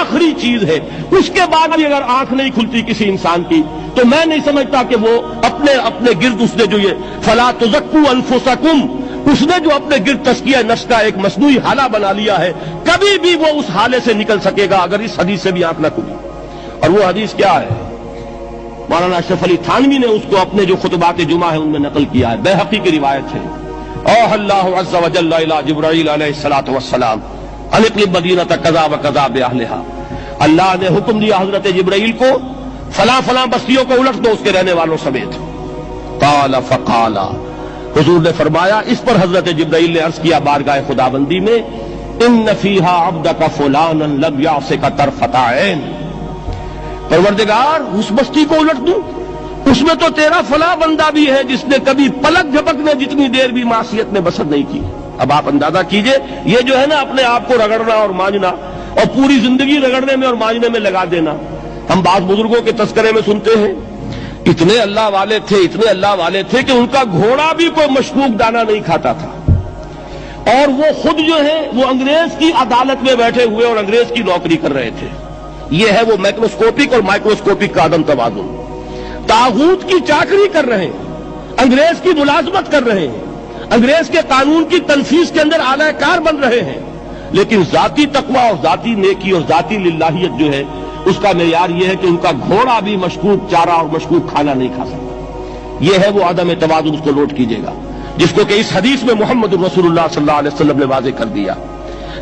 آخری چیز ہے، اس کے بعد بھی اگر آنکھ نہیں کھلتی کسی انسان کی تو میں نہیں سمجھتا کہ وہ اپنے گرد اس نے جو یہ فلا تزکوا انفسکم، اس نے جو اپنے گرد تزکیہ نفس کا ایک مصنوعی حالہ بنا لیا ہے، کبھی بھی وہ اس حالے سے نکل سکے گا اگر اس حدیث سے بھی آنکھ نہ کھلی۔ اور وہ حدیث کیا ہے؟ مولانا اشرف علی تھانوی نے اس کو اپنے جو خطبات جمعہ ہیں ان میں نقل کیا ہے، بیہقی کی روایت ہے۔ اوح اللہ عز وجل الی جبرائیل علیہ الصلوۃ والسلام ان اقلب مدینۃ کذا وکذا باہلھا، اللہ نے حکم دیا حضرت جبرائیل کو فلاں فلاں بستیوں کو الٹ دو اس کے رہنے والوں سمیت۔ قال فقال، حضور نے فرمایا، اس پر حضرت جبرائیل نے عرض کیا بارگاہ خداوندی میں، ان فیہا عبدک فلانا لم یعصک طرفۃ عین، پروردگار اس بستی کو الٹ دوں، اس میں تو تیرا فلاں بندہ بھی ہے جس نے کبھی پلک جھپکنے جتنی دیر بھی معصیت میں بسر نہیں کی۔ اب آپ اندازہ کیجئے، یہ جو ہے نا اپنے آپ کو رگڑنا اور مانجنا اور پوری زندگی رگڑنے میں اور مانجنے میں لگا دینا، ہم بعض بزرگوں کے تذکرے میں سنتے ہیں اتنے اللہ والے تھے، اتنے اللہ والے تھے کہ ان کا گھوڑا بھی کوئی مشکوک دانہ نہیں کھاتا تھا، اور وہ خود جو ہے وہ انگریز کی عدالت میں بیٹھے ہوئے اور انگریز کی نوکری کر رہے تھے۔ یہ ہے وہ میکروسکوپک اور مائکروسکوپک کا عدم توازن، طاغوت کی چاکری کر رہے ہیں، انگریز کی ملازمت کر رہے ہیں، انگریز کے قانون کی تنفیذ کے اندر اعلی کار بن رہے ہیں، لیکن ذاتی تقوی اور ذاتی نیکی اور ذاتی للہیت جو ہے اس کا معیار یہ ہے کہ ان کا گھوڑا بھی مشکوک چارہ اور مشکوک کھانا نہیں کھا سکتا۔ یہ ہے وہ عدم توازن، اس کو نوٹ کیجئے گا، جس کو کہ اس حدیث میں محمد رسول اللہ صلی اللہ علیہ وسلم نے واضح کر دیا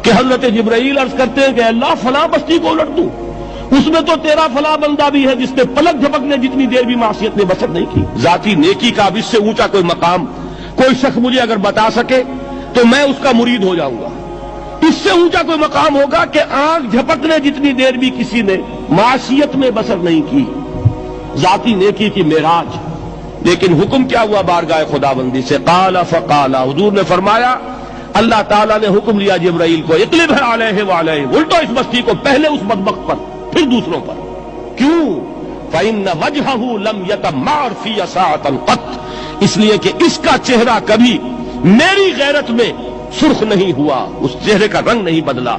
کہ حضرت جبرائیل عرض کرتے ہیں کہ اللہ فلاں بستی کو الٹ دوں، اس میں تو تیرا فلاں بندہ بھی ہے جس نے پلک جھپکنے جتنی دیر بھی معصیت نے بسر نہیں کی۔ ذاتی نیکی کا اب اس سے اونچا کوئی مقام کوئی شخص مجھے اگر بتا سکے تو میں اس کا مرید ہو جاؤں گا۔ اس سے اونچا کوئی مقام ہوگا کہ آنکھ جھپکنے جتنی دیر بھی کسی نے معصیت میں بسر نہیں کی، ذاتی نیکی کی معراج۔ لیکن حکم کیا ہوا بارگاہ خداوندی سے؟ قال فقال، حضور نے فرمایا، اللہ تعالیٰ نے حکم لیا جبرائیل کو، اقلب علیہ وعلیہ، الٹو اس بستی کو، پہلے اس بدبخت پر پھر دوسروں پر۔ کیوں؟ فإن وجہہ لم یتمعر فی ساعۃ قط، اس لیے کہ اس کا چہرہ کبھی میری غیرت میں سرخ نہیں ہوا، اس چہرے کا رنگ نہیں بدلا۔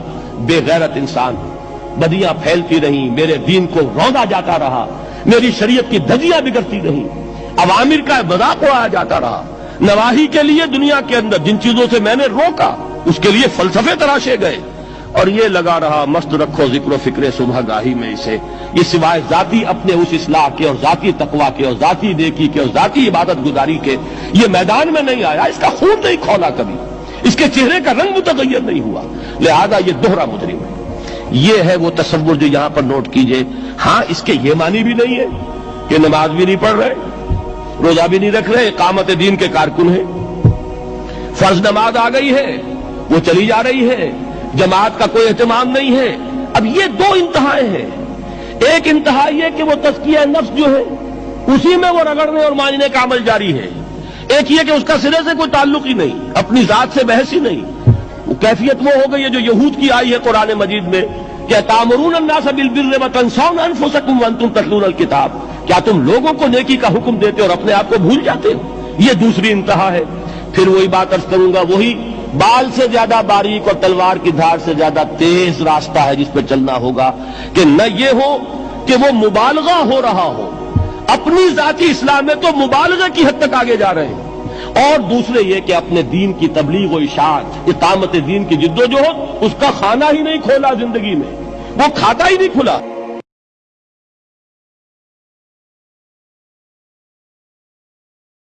بے غیرت انسان، بدیاں پھیلتی رہیں، میرے دین کو روندا جاتا رہا، میری شریعت کی دھجیاں بگڑتی رہیں، عوامر کا مذاق اڑایا جاتا رہا، نواہی کے لیے دنیا کے اندر جن چیزوں سے میں نے روکا اس کے لیے فلسفے تراشے گئے، اور یہ لگا رہا مست رکھو ذکر و فکر صبح گاہی میں اسے، یہ سوائے ذاتی اپنے اس اصلاح کے اور ذاتی تقوی کے اور ذاتی نیکی کے اور ذاتی عبادت گزاری کے یہ میدان میں نہیں آیا، اس کا خون نہیں کھولا کبھی، اس کے چہرے کا رنگ متغیر نہیں ہوا، لہذا یہ دوہرا مجرم ہے۔ یہ ہے وہ تصور جو یہاں پر نوٹ کیجئے۔ ہاں اس کے یہ معنی بھی نہیں ہے کہ نماز بھی نہیں پڑھ رہے، روزہ بھی نہیں رکھ رہے، اقامت دین کے کارکن ہیں، فرض نماز آ گئی ہے وہ چلی جا رہی ہے، جماعت کا کوئی اہتمام نہیں ہے۔ اب یہ دو انتہائیں ہیں، ایک انتہا یہ کہ وہ تزکیہ نفس جو ہے اسی میں وہ رگڑنے اور مانجنے کا عمل جاری ہے، ایک یہ کہ اس کا سرے سے کوئی تعلق ہی نہیں، اپنی ذات سے بحث ہی نہیں۔ وہ کیفیت وہ ہو گئی ہے جو یہود کی آئی ہے قرآن مجید میں کہ تأمرون الناس بالبر وتنسون انفسکم وانتم تتلون الکتاب، کیا تم لوگوں کو نیکی کا حکم دیتے اور اپنے آپ کو بھول جاتے ہو؟ یہ دوسری انتہا ہے۔ پھر وہی بات عرض کروں گا، وہی بال سے زیادہ باریک اور تلوار کی دھار سے زیادہ تیز راستہ ہے جس پہ چلنا ہوگا کہ نہ یہ ہو کہ وہ مبالغہ ہو رہا ہو، اپنی ذاتی اصلاح میں تو مبالغہ کی حد تک آگے جا رہے ہیں، اور دوسرے یہ کہ اپنے دین کی تبلیغ و اشاعت، اقامت دین کی جد و جہد، اس کا کھانا ہی نہیں کھولا زندگی میں، وہ کھاتا ہی نہیں کھلا۔